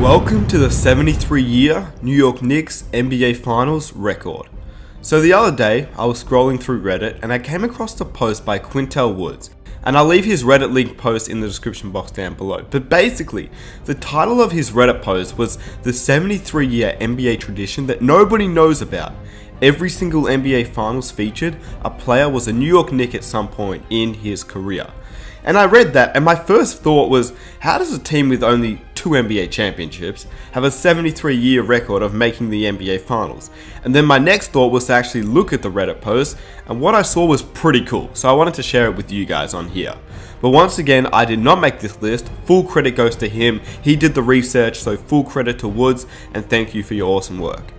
Welcome to the 73-year New York Knicks NBA Finals record. So the other day, I was scrolling through Reddit and I came across a post by Quintel Woods, and I'll leave his Reddit link post in the description box down below. But basically, the title of his Reddit post was the 73-year NBA tradition that nobody knows about. Every single NBA Finals featured, a player was a New York Knick at some point in his career. And I read that, and my first thought was, how does a team with only 2 NBA championships have a 73-year record of making the NBA Finals? And then my next thought was to actually look at the Reddit post, and what I saw was pretty cool, so I wanted to share it with you guys on here. But once again, I did not make this list. Full credit goes to him. He did the research, so full credit to Woods, and thank you for your awesome work.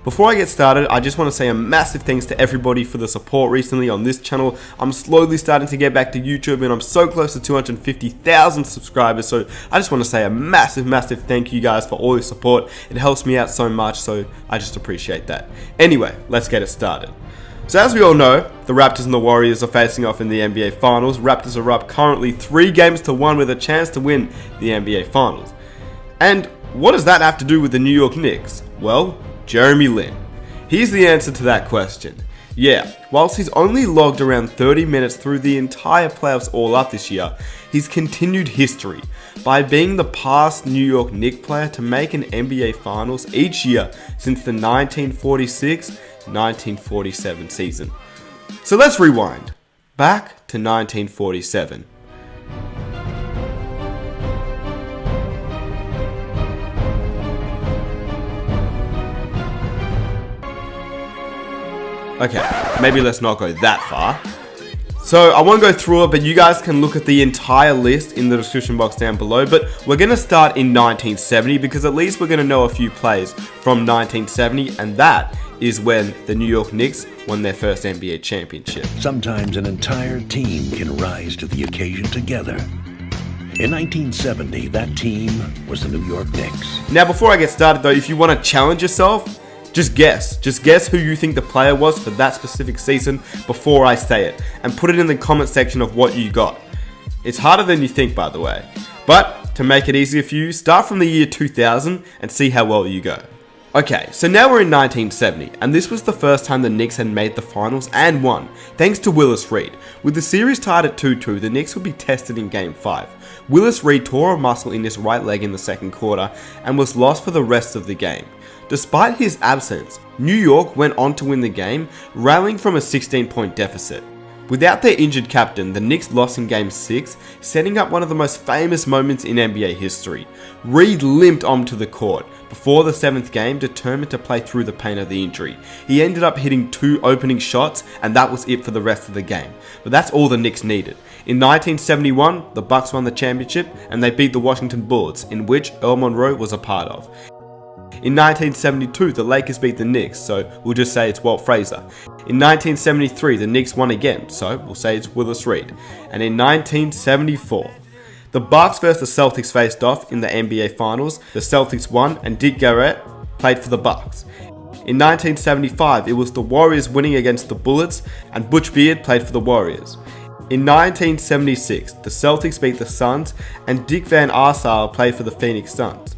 Before I get started, I just want to say a massive thanks to everybody for the support recently on this channel. I'm slowly starting to get back to YouTube and I'm so close to 250,000 subscribers, so I just want to say a massive thank you guys for all your support. It helps me out so much, so I just appreciate that. Anyway, let's get it started. So as we all know, the Raptors and the Warriors are facing off in the NBA Finals. Raptors are up currently 3-1 with a chance to win the NBA Finals. And what does that have to do with the New York Knicks? Well, Jeremy Lin. Here's the answer to that question. Yeah, whilst he's only logged around 30 minutes through the entire playoffs all up this year, he's continued history by being the past New York Knicks player to make an NBA Finals each year since the 1946-1947 season. So let's rewind. Back to 1947. Okay, maybe let's not go that far. So I won't go through it, but you guys can look at the entire list in the description box down below. But we're going to start in 1970 because at least we're going to know a few players from 1970, and that is when the New York Knicks won their first NBA championship. Sometimes an entire team can rise to the occasion together. In 1970, that team was the New York Knicks. Now before I get started though, if you want to challenge yourself, just guess who you think the player was for that specific season before I say it, and put it in the comment section of what you got. It's harder than you think, by the way, but to make it easier for you, start from the year 2000 and see how well you go. Okay, so now we're in 1970, and this was the first time the Knicks had made the finals and won, thanks to Willis Reed. With the series tied at 2-2, the Knicks would be tested in Game 5. Willis Reed tore a muscle in his right leg in the second quarter and was lost for the rest of the game. Despite his absence, New York went on to win the game, rallying from a 16-point deficit. Without their injured captain, the Knicks lost in Game 6, setting up one of the most famous moments in NBA history. Reed limped onto the court before the 7th game, determined to play through the pain of the injury. He ended up hitting 2 opening shots, and that was it for the rest of the game. But that's all the Knicks needed. In 1971, the Bucks won the championship, and they beat the Washington Bullets, in which Earl Monroe was a part of. In 1972, the Lakers beat the Knicks, so we'll just say it's Walt Frazier. In 1973, the Knicks won again, so we'll say it's Willis Reed. And in 1974, the Bucks versus the Celtics faced off in the NBA Finals. The Celtics won, and Dick Garrett played for the Bucks. In 1975, it was the Warriors winning against the Bullets, and Butch Beard played for the Warriors. In 1976, the Celtics beat the Suns, and Dick Van Arsdale played for the Phoenix Suns.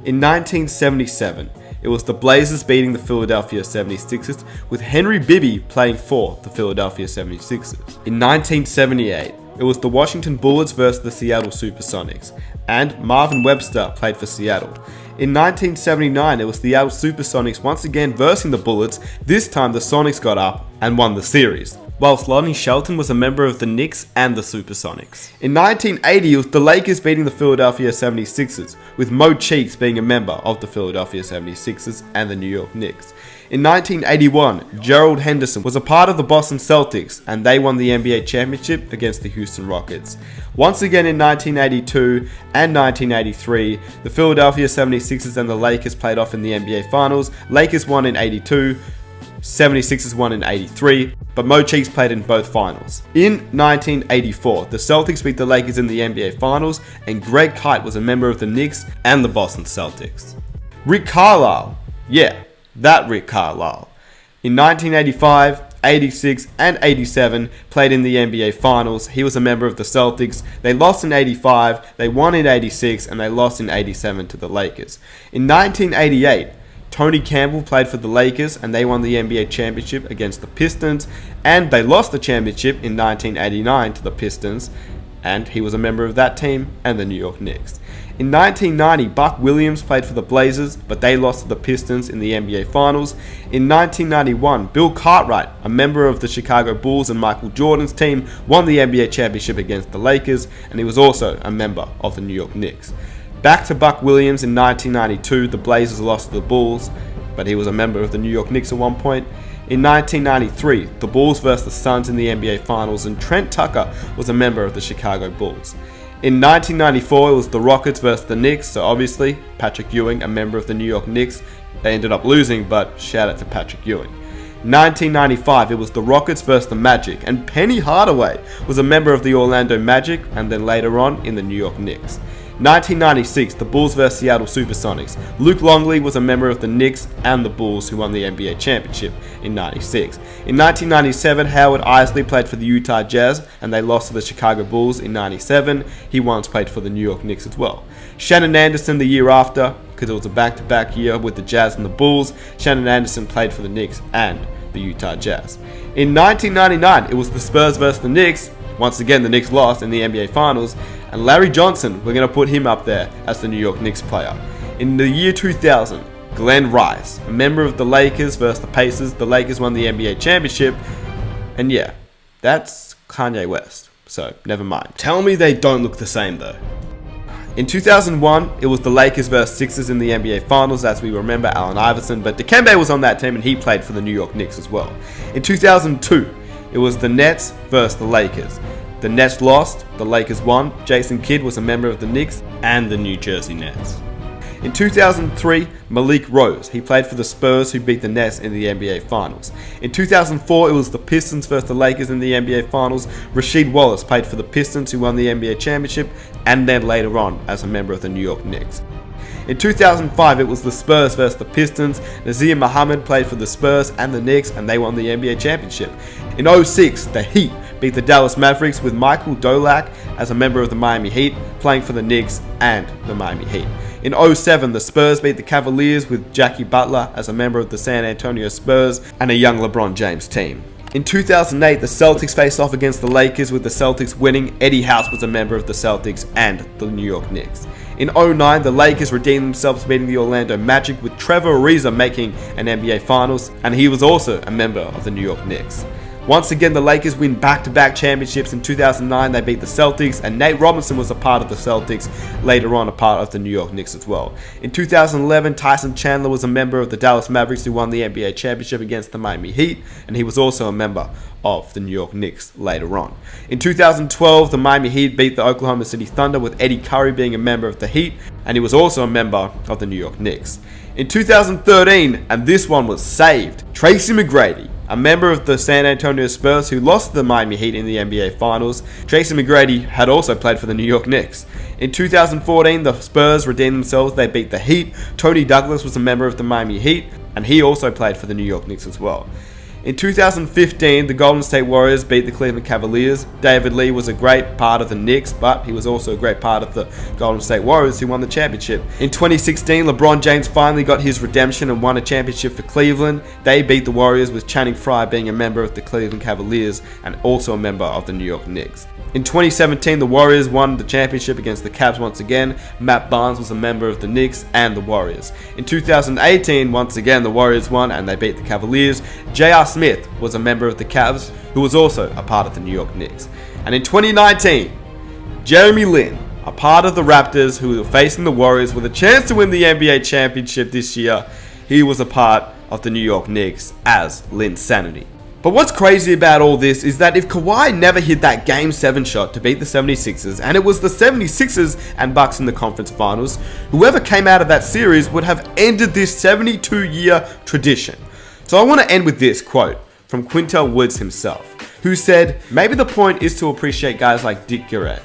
In 1977, it was the Blazers beating the Philadelphia 76ers, with Henry Bibby playing for the Philadelphia 76ers. In 1978, it was the Washington Bullets versus the Seattle Supersonics, and Marvin Webster played for Seattle. In 1979, it was the Seattle Supersonics once again versing the Bullets. This time the Sonics got up and won the series, whilst Lonnie Shelton was a member of the Knicks and the Supersonics. In 1980, it was the Lakers beating the Philadelphia 76ers, with Mo Cheeks being a member of the Philadelphia 76ers and the New York Knicks. In 1981, Gerald Henderson was a part of the Boston Celtics, and they won the NBA championship against the Houston Rockets. Once again in 1982 and 1983, the Philadelphia 76ers and the Lakers played off in the NBA Finals. Lakers won in 82, 76ers won in 83, but Mo Cheeks played in both finals. In 1984, the Celtics beat the Lakers in the NBA Finals, and Greg Kite was a member of the Knicks and the Boston Celtics. Rick Carlisle, yeah, that Rick Carlisle. In 1985, '86, and '87 played in the NBA Finals. He was a member of the Celtics. They lost in '85, they won in '86, and they lost in '87 to the Lakers. In 1988, Tony Campbell played for the Lakers and they won the NBA championship against the Pistons, and they lost the championship in 1989 to the Pistons, and he was a member of that team and the New York Knicks. In 1990, Buck Williams played for the Blazers, but they lost to the Pistons in the NBA Finals. In 1991, Bill Cartwright, a member of the Chicago Bulls and Michael Jordan's team, won the NBA championship against the Lakers, and he was also a member of the New York Knicks. Back to Buck Williams in 1992, the Blazers lost to the Bulls, but he was a member of the New York Knicks at one point. In 1993, the Bulls versus the Suns in the NBA Finals, and Trent Tucker was a member of the Chicago Bulls. In 1994, it was the Rockets versus the Knicks, so obviously Patrick Ewing, a member of the New York Knicks. They ended up losing, but shout out to Patrick Ewing. 1995, it was the Rockets versus the Magic, and Penny Hardaway was a member of the Orlando Magic, and then later on in the New York Knicks. 1996, the Bulls vs Seattle Supersonics. Luke Longley was a member of the Knicks and the Bulls, who won the NBA championship in 96. In 1997, Howard Isley played for the Utah Jazz and they lost to the Chicago Bulls in 97. He once played for the New York Knicks as well. Shannon Anderson the year after, because it was a back-to-back year with the Jazz and the Bulls, Shannon Anderson played for the Knicks and the Utah Jazz. In 1999, it was the Spurs vs the Knicks. Once again, the Knicks lost in the NBA Finals, and Larry Johnson, we're going to put him up there as the New York Knicks player. In the year 2000, Glenn Rice, a member of the Lakers versus the Pacers. The Lakers won the NBA championship, and yeah, that's Kanye West, so never mind. Tell me they don't look the same though. In 2001, it was the Lakers versus Sixers in the NBA Finals. As we remember, Allen Iverson, but Dikembe was on that team and he played for the New York Knicks as well. In 2002, it was the Nets versus the Lakers. The Nets lost, the Lakers won. Jason Kidd was a member of the Knicks and the New Jersey Nets. In 2003, Malik Rose. He played for the Spurs, who beat the Nets in the NBA Finals. In 2004, it was the Pistons versus the Lakers in the NBA Finals. Rasheed Wallace played for the Pistons, who won the NBA championship, and then later on as a member of the New York Knicks. In 2005, it was the Spurs versus the Pistons. Nazir Muhammad played for the Spurs and the Knicks, and they won the NBA championship. In 2006, the Heat beat the Dallas Mavericks with Michael Dolak as a member of the Miami Heat, playing for the Knicks and the Miami Heat. In 2007, the Spurs beat the Cavaliers with Jackie Butler as a member of the San Antonio Spurs and a young LeBron James team. In 2008, the Celtics faced off against the Lakers with the Celtics winning. Eddie House was a member of the Celtics and the New York Knicks. In 2009, the Lakers redeemed themselves beating the Orlando Magic with Trevor Ariza making an NBA Finals, and he was also a member of the New York Knicks. Once again, the Lakers win back-to-back championships. In 2009, they beat the Celtics, and Nate Robinson was a part of the Celtics, later on a part of the New York Knicks as well. In 2011, Tyson Chandler was a member of the Dallas Mavericks, who won the NBA championship against the Miami Heat, and he was also a member of the New York Knicks later on. In 2012, the Miami Heat beat the Oklahoma City Thunder with Eddie Curry being a member of the Heat, and he was also a member of the New York Knicks. In 2013, and this one was saved, Tracy McGrady, a member of the San Antonio Spurs who lost to the Miami Heat in the NBA Finals. Tracy McGrady had also played for the New York Knicks. In 2014, the Spurs redeemed themselves. They beat the Heat. Tony Douglas was a member of the Miami Heat, and he also played for the New York Knicks as well. In 2015, the Golden State Warriors beat the Cleveland Cavaliers. David Lee was a great part of the Knicks, but he was also a great part of the Golden State Warriors, who won the championship. In 2016, LeBron James finally got his redemption and won a championship for Cleveland. They beat the Warriors, with Channing Frye being a member of the Cleveland Cavaliers and also a member of the New York Knicks. In 2017, the Warriors won the championship against the Cavs once again. Matt Barnes was a member of the Knicks and the Warriors. In 2018, once again, the Warriors won and they beat the Cavaliers. J.R. Smith was a member of the Cavs, who was also a part of the New York Knicks. And in 2019, Jeremy Lin, a part of the Raptors who were facing the Warriors with a chance to win the NBA championship this year, he was a part of the New York Knicks as Linsanity. But what's crazy about all this is that if Kawhi never hit that Game 7 shot to beat the 76ers, and it was the 76ers and Bucks in the conference finals, whoever came out of that series would have ended this 72-year tradition. So I want to end with this quote from Quintel Woods himself, who said, "Maybe the point is to appreciate guys like Dick Garrett,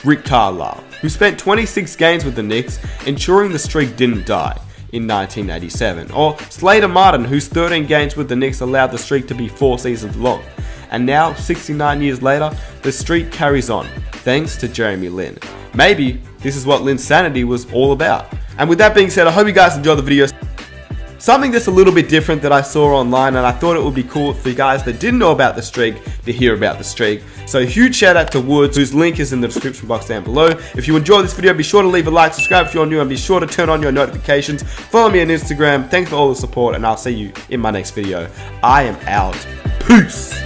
Rick Carlisle, who spent 26 games with the Knicks, ensuring the streak didn't die. in 1987. Or Slater Martin, whose 13 games with the Knicks allowed the streak to be 4 seasons long. And now, 69 years later, the streak carries on, thanks to Jeremy Lin. Maybe this is what Linsanity was all about. And with that being said, I hope you guys enjoyed the video. Something that's a little bit different that I saw online, and I thought it would be cool for you guys that didn't know about the streak to hear about the streak. So huge shout out to Woods, whose link is in the description box down below. If you enjoyed this video, be sure to leave a like, subscribe if you're new, and be sure to turn on your notifications. Follow me on Instagram. Thanks for all the support, and I'll see you in my next video. I am out. Peace.